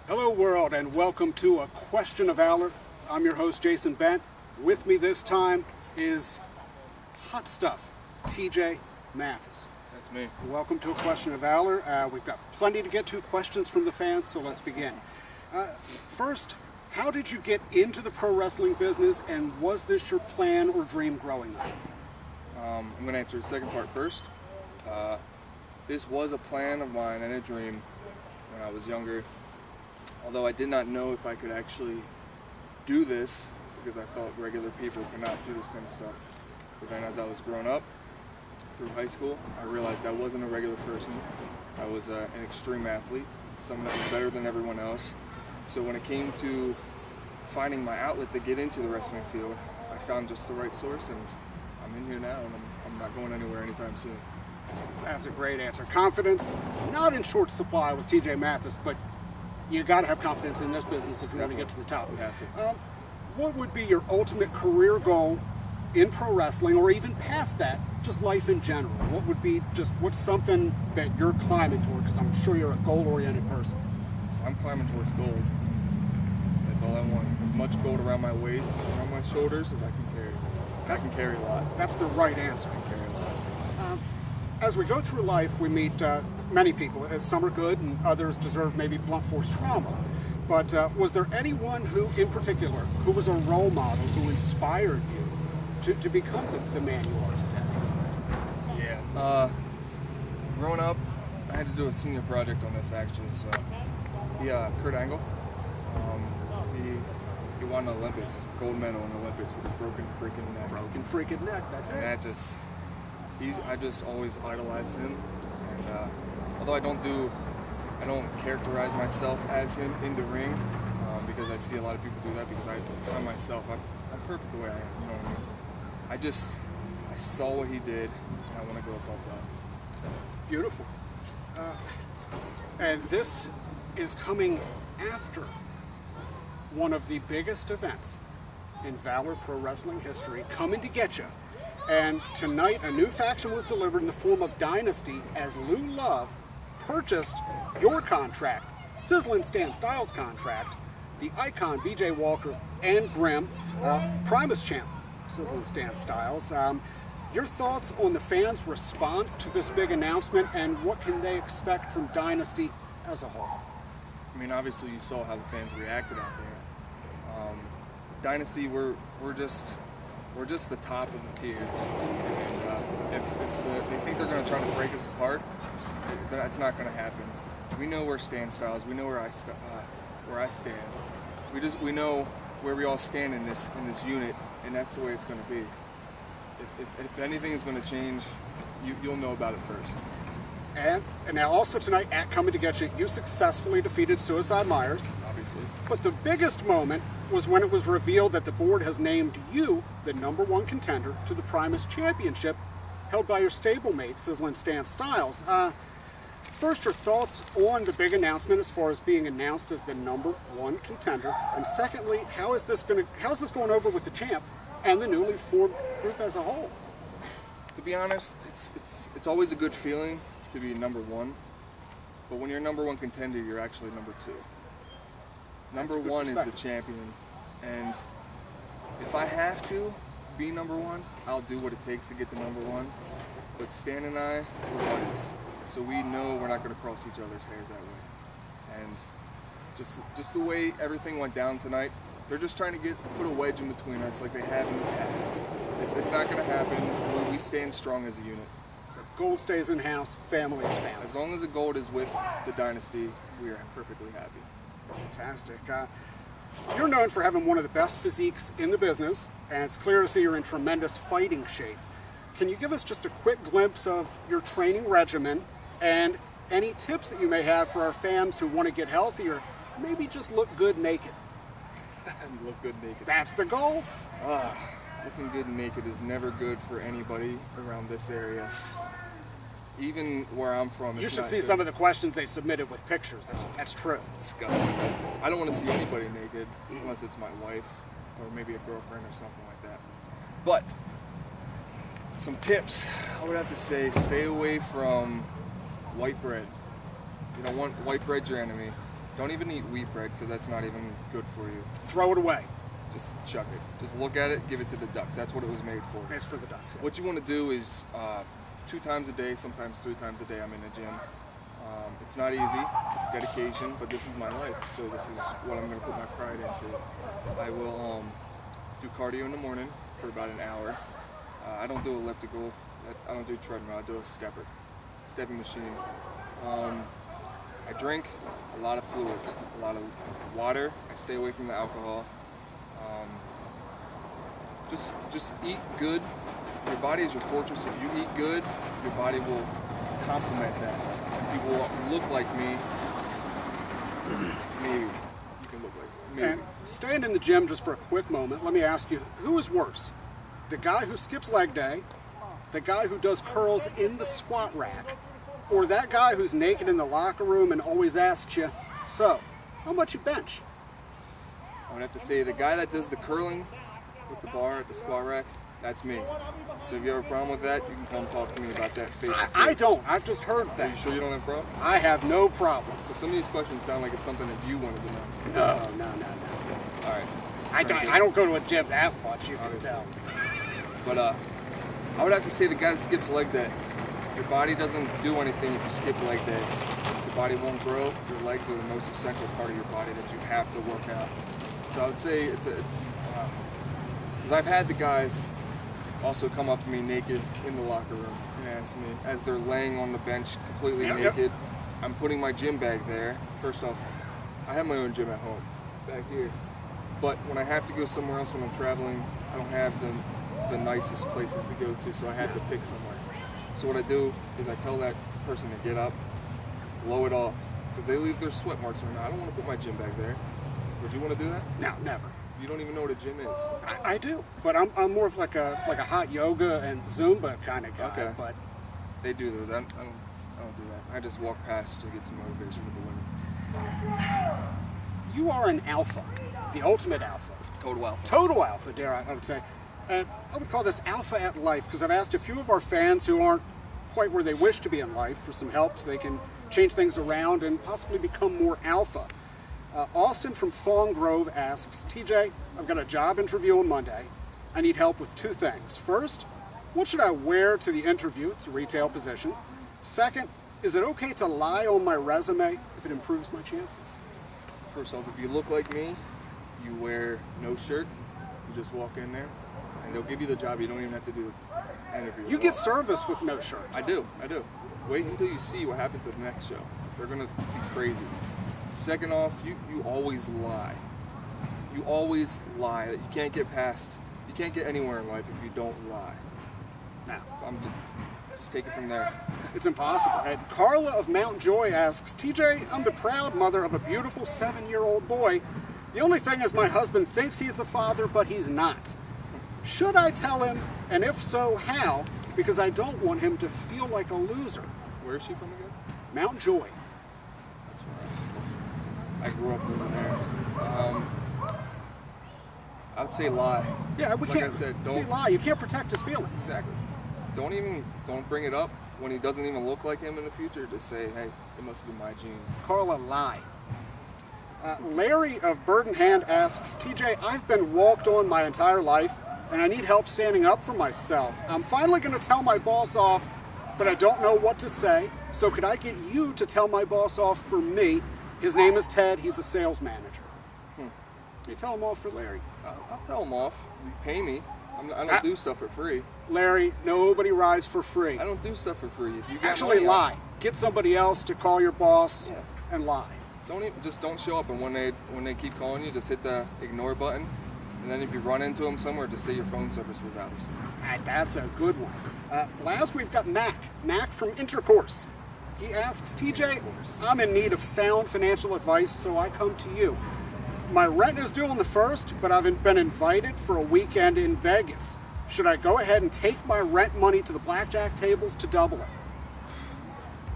Hello world and welcome to A Question of Valor. I'm your host Jason Bent. With me this time is hot stuff, TJ Mathis. That's me. Welcome to A Question of Valor. We've got plenty to get to, questions from the fans, so let's begin. First, how did you get into the pro wrestling business, and was this your plan or dream growing up? I'm going to answer the second part first. This was a plan of mine and a dream when I was younger, although I did not know if I could actually do this because I thought regular people could not do this kind of stuff. But then as I was growing up, through high school, I realized I wasn't a regular person. I was an extreme athlete, someone that was better than everyone else. So when it came to finding my outlet to get into the wrestling field, I found just the right source, and I'm in here now, and I'm not going anywhere anytime soon. That's a great answer. Confidence, not in short supply with TJ Mathis, but you got to have confidence in this business if you want to get to the top. You have to. What would be your ultimate career goal in pro wrestling, or even past that, just life in general? What would be what's something that you're climbing toward? Because I'm sure you're a goal-oriented person. I'm climbing towards gold. That's all I want. As much gold around my waist, around my shoulders as I can carry. I can carry a lot. That's the right answer. I can carry a lot. As we go through life, we meet many people. Some are good, and others deserve maybe blunt force trauma. But was there anyone who, in particular, who was a role model who inspired you to become the man you are today? Yeah. Growing up, I had to do a senior project on this actually. So, Kurt Angle, he won the Olympics, gold medal in the Olympics with a broken freaking neck. Broken freaking neck. That's it. And I just always idolized him. And although I don't characterize myself as him in the ring, because I see a lot of people do that. Because I myself, I'm perfect the way I am. You know what I mean? I saw what he did, and I want to go above that. Beautiful. And this is coming after one of the biggest events in Valour Pro Wrestling history, coming to get you. And tonight, a new faction was delivered in the form of Dynasty as Lou Love purchased your contract, Sizzlin' Stan Styles' contract, the Icon BJ Walker and Grimm, Primus champ, Sizzlin' Stan Styles. Your thoughts on the fans' response to this big announcement, and what can they expect from Dynasty as a whole? I mean, obviously you saw how the fans reacted out there. Dynasty, we're just the top of the tier. And if they think they're going to try to break us apart, that's not going to happen. We know where Stan Styles. We know where I stand. We know where we all stand in this unit, and that's the way it's going to be. If anything is going to change, you'll know about it first. And now also tonight at Coming to Get You, you successfully defeated Suicide Myers. Obviously. But the biggest moment was when it was revealed that the board has named you the #1 contender to the Primus Championship, held by your stablemate, Sizzlin' Stan Styles. First, your thoughts on the big announcement as far as being announced as the #1 contender, and secondly, how's this going over with the champ and the newly formed group as a whole? To be honest, it's always a good feeling to be #1, but when you're #1 contender, you're actually #2. #1 is the champion, and if I have to be #1, I'll do what it takes to get to #1. But Stan and I, we're buddies, so we know we're not going to cross each other's hairs that way. And just the way everything went down tonight, they're just trying to put a wedge in between us like they have in the past. It's not going to happen. We stand strong as a unit. So gold stays in house, family is family. As long as the gold is with the Dynasty, we are perfectly happy. Fantastic. You're known for having one of the best physiques in the business, and it's clear to see you're in tremendous fighting shape. Can you give us just a quick glimpse of your training regimen and any tips that you may have for our fans who want to get healthy or maybe just look good naked? Look good naked. That's the goal. Looking good naked is never good for anybody around this area. Even where I'm from, you should see some of the questions they submitted with pictures. That's true. It's disgusting. I don't want to see anybody naked unless it's my wife or maybe a girlfriend or something like that. But some tips, I would have to say, stay away from white bread. You don't want white bread your enemy. Don't even eat wheat bread because that's not even good for you. Throw it away. Just chuck it. Just look at it, give it to the ducks. That's what it was made for. It's for the ducks. Yeah. What you want to do is 2 times a day, sometimes 3 times a day I'm in the gym. It's not easy, it's dedication, but this is my life, so this is what I'm going to put my pride into. I will do cardio in the morning for about an hour. I don't do elliptical, I don't do treadmill, I do a stepping machine. I drink a lot of fluids, a lot of water. I stay away from the alcohol. Just eat good. Your body is your fortress. If you eat good, your body will complement that. If people look like me, maybe you can look like me. And staying in the gym just for a quick moment, let me ask you, who is worse? The guy who skips leg day, the guy who does curls in the squat rack, or that guy who's naked in the locker room and always asks you, so, how much you bench? I would have to say the guy that does the curling with the bar at the squat rack, that's me. So if you have a problem with that, you can come talk to me about that face to face. I don't. I've just heard that. Are you sure you don't have a problem? I have no But problems. some of these questions sound like it's something that you wanted to know. No. All right. I don't go to a gym that much, you can Obviously. tell. But I would have to say the guy that skips leg day. Your body doesn't do anything if you skip leg day. Your body won't grow. Your legs are the most essential part of your body that you have to work out. So I would say it's because I've had the guys also come up to me naked in the locker room and ask me as they're laying on the bench completely naked. I'm putting my gym bag there. First off, I have my own gym at home back here. But when I have to go somewhere else when I'm traveling, I don't have the nicest places to go to, so I had to pick somewhere. So what I do is I tell that person to get up, blow it off, because they leave their sweat marks right now. I don't want to put my gym bag there. Would you want to do that? No, never. You don't even know what a gym is. I do, but I'm more of like a hot yoga and Zumba kind of guy. Okay. But They do those. I don't do that. I just walk past to get some motivation with the women. you are an alpha, the ultimate alpha. Total alpha. Total alpha, dare I would say. And I would call this alpha at life because I've asked a few of our fans who aren't quite where they wish to be in life for some help so they can change things around and possibly become more alpha. Austin from Fawn Grove asks, TJ, I've got a job interview on Monday. I need help with 2 things. First, what should I wear to the interview? It's a retail position. Second, is it okay to lie on my resume if it improves my chances? First off, if you look like me, you wear no shirt, you just walk in there, and they'll give you the job. You don't even have to do the interview. You get service with no shirt. I do. Wait until you see what happens at the next show. They're going to be crazy. Second off, you always lie. You always lie. You can't get anywhere in life if you don't lie. Now, Just take it from there. it's impossible. And Carla of Mount Joy asks, TJ, I'm the proud mother of a beautiful 7-year-old boy. The only thing is my husband thinks he's the father, but he's not. Should I tell him? And if so, how? Because I don't want him to feel like a loser. Where is she from again? Mount Joy. That's where I grew up over there. I would say lie. Yeah, we Like can't I said, say don't- lie. You can't protect his feelings. Exactly. Don't bring it up when he doesn't even look like him in the future. Just say, hey, it must be my genes. Carla, lie. Larry of Bird in Hand asks, TJ, I've been walked on my entire life, and I need help standing up for myself. I'm finally going to tell my boss off, but I don't know what to say. So could I get you to tell my boss off for me? His name is Ted. He's a sales manager. You tell him off for Larry. I'll tell him off. You pay me. I don't do stuff for free. Larry, nobody rides for free. I don't do stuff for free. If you got Actually, money, lie. Get somebody else to call your boss Yeah. and lie. Don't show up, and when they keep calling you, just hit the ignore button, and then if you run into them somewhere, just say your phone service was out or something. That's a good one. Last, we've got Mac from Intercourse. He asks, TJ, I'm in need of sound financial advice, so I come to you. My rent is due on the 1st, but I've been invited for a weekend in Vegas. Should I go ahead and take my rent money to the blackjack tables to double it?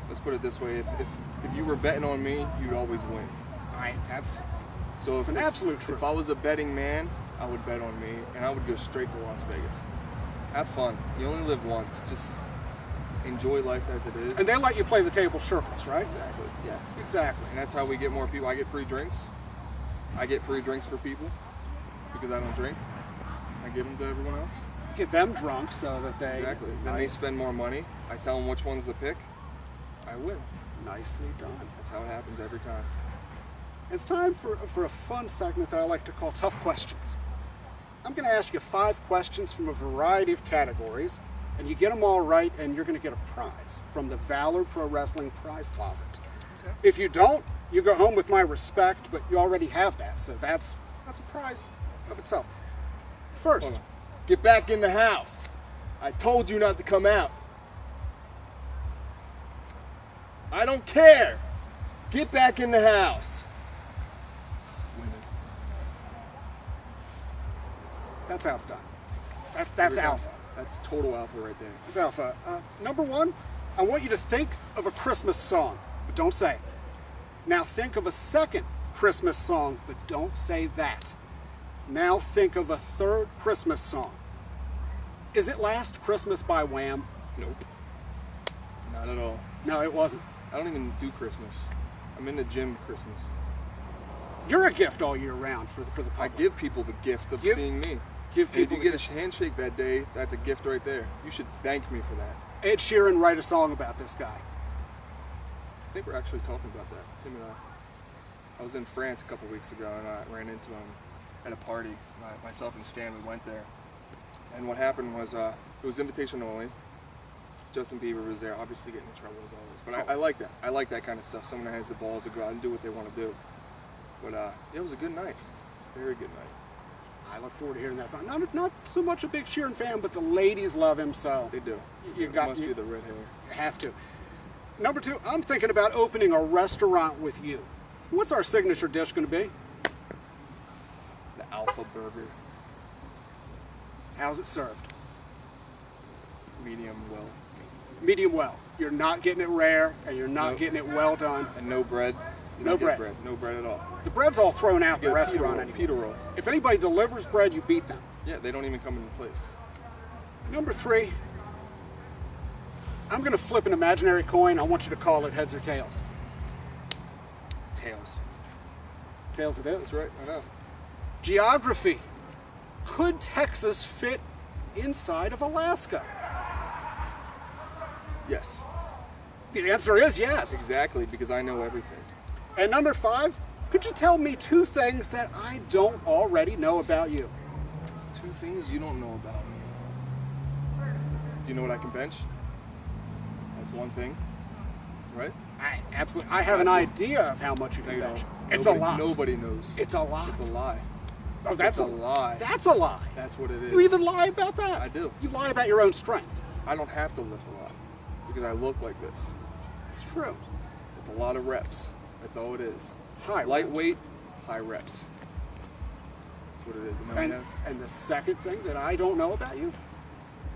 Let's put it this way: if you were betting on me, you'd always win. That's So an absolute truth. If I was a betting man, I would bet on me, and I would go straight to Las Vegas. Have fun. You only live once. Just enjoy life as it is. And they let you play the table shirtless, right? Exactly. Yeah. Exactly. And that's how we get more people. I get free drinks. I get free drinks for people because I don't drink. I give them to everyone else. Get them drunk so that they... Exactly. Then they spend more money. I tell them which ones to pick. I win. Nicely done. That's how it happens every time. It's time for a fun segment that I like to call Tough Questions. I'm going to ask you 5 questions from a variety of categories, and you get them all right, and you're going to get a prize from the Valour Pro Wrestling Prize Closet. Okay. If you don't, you go home with my respect, but you already have that, so that's a prize of itself. First, get back in the house. I told you not to come out. I don't care. Get back in the house. Women. that's how it's done. That's alpha. That's total alpha right there. That's alpha. Number 1, I want you to think of a Christmas song, but don't say it. Now think of a second Christmas song, but don't say that. Now think of a third Christmas song. Is it Last Christmas by Wham? Nope. Not at all. No, it wasn't. I don't even do Christmas. I'm in the gym Christmas. You're a gift all year round for the I public. give people the gift of seeing me. Give And if people you get a handshake that day, that's a gift right there. You should thank me for that. Ed Sheeran write a song about this guy. I think we're actually talking about that, him and I was in France a couple weeks ago and I ran into him at a party. Myself and Stan, we went there. And what happened was, it was invitation only. Justin Bieber was there, obviously getting in trouble as always. But I like that. I like that kind of stuff. Someone that has the balls to go out and do what they want to do. But it was a good night. Very good night. I look forward to hearing that song. Not so much a big Sheeran fan, but the ladies love him, so They do. You Must be the red hair. You have to. Number 2, I'm thinking about opening a restaurant with you. What's our signature dish going to be? The Alpha Burger. How's it served? Medium well. Medium well. You're not getting it rare, and you're not Nope. getting it well done. And no bread. You No don't get bread. No bread at all. The bread's all thrown out You the get a restaurant pita roll, anymore. pita roll. If anybody delivers bread, you beat them. Yeah, they don't even come into place. Number 3, I'm going to flip an imaginary coin. I want you to call it heads or tails. Tails. Tails it is. That's right, I know. Geography. Could Texas fit inside of Alaska? Yes. The answer is yes. Exactly, because I know everything. And number 5, could you tell me 2 things that I don't already know about you? 2 things you don't know about me. Do you know what I can bench? That's one thing, right? I have an idea of how much you No, can you bench. don't. It's Nobody- a lot. Nobody knows. It's a lot. It's a lie. Oh, that's It's a lie. That's a lie. That's what it is. You even lie about that. I do. You lie about your own strength. I don't have to lift a lot because I look like this. It's true. It's a lot of reps. That's all it is. High Lightweight, high reps. That's what it is. And then we And, have and the second thing that I don't know about you,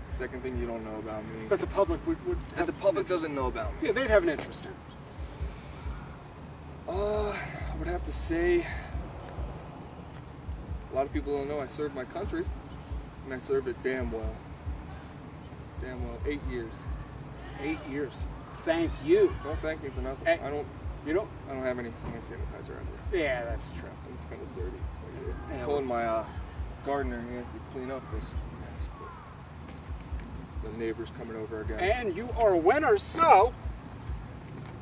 the second thing you don't know about me. that the public would That have the public doesn't know about me. Yeah, they'd have an interest in. I would have to say a lot of people don't know I served my country, and I served it damn well. Damn well. 8 years. 8 years. Thank you. Don't thank me for nothing. Hey. I You don't? don't have any hand sanitizer out here. Yeah, that's true. It's kind of dirty. Yeah, I told my gardener he has to clean up this mess, but the neighbor's coming over again. And you are a winner, so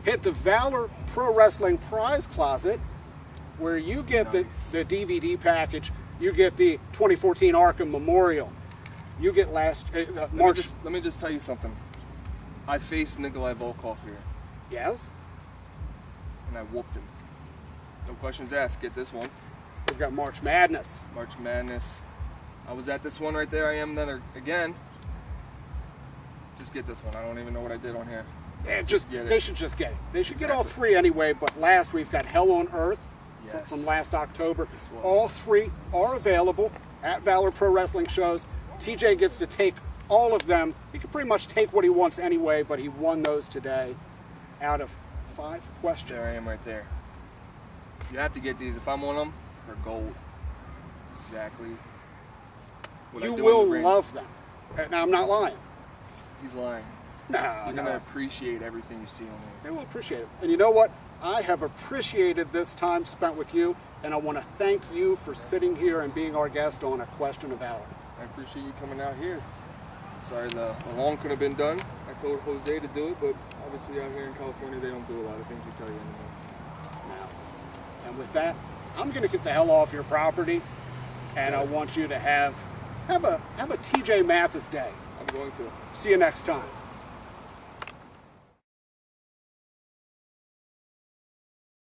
hit the Valour Pro Wrestling Prize Closet, where you get nice. the DVD package. You get the 2014 Arkham Memorial. You get March. Let me just tell you something. I faced Nikolai Volkov here, Yes. and I whooped him. No questions asked. Get this one. We've got March Madness. March Madness. I was at this one right there. I am then again. Just get this one. I don't even know what I did on here. Yeah, get it. they should just get it. They should get all Exactly. 3 anyway. But last we've got Hell on Earth Yes. from last October. This was. All 3 are available at Valour Pro Wrestling shows. TJ gets to take all of them. He can pretty much take what he wants anyway, but he won those today out of 5 questions. There I am right there. You have to get these. If I'm on them, they're gold. Exactly. What I You do in will the ring. love them. Now, I'm not lying. He's lying. You're going to appreciate everything you see on there. They will appreciate it. And you know what? I have appreciated this time spent with you, and I want to thank you for sitting here and being our guest on A Question of Valor. I appreciate you coming out here. Sorry the lawn could have been done. I told Jose to do it, but obviously out here in California they don't do a lot of things we tell you anymore. Now, and with that, I'm going to get the hell off your property, and I want you to have a TJ Mathis day. I'm going to. See you next time.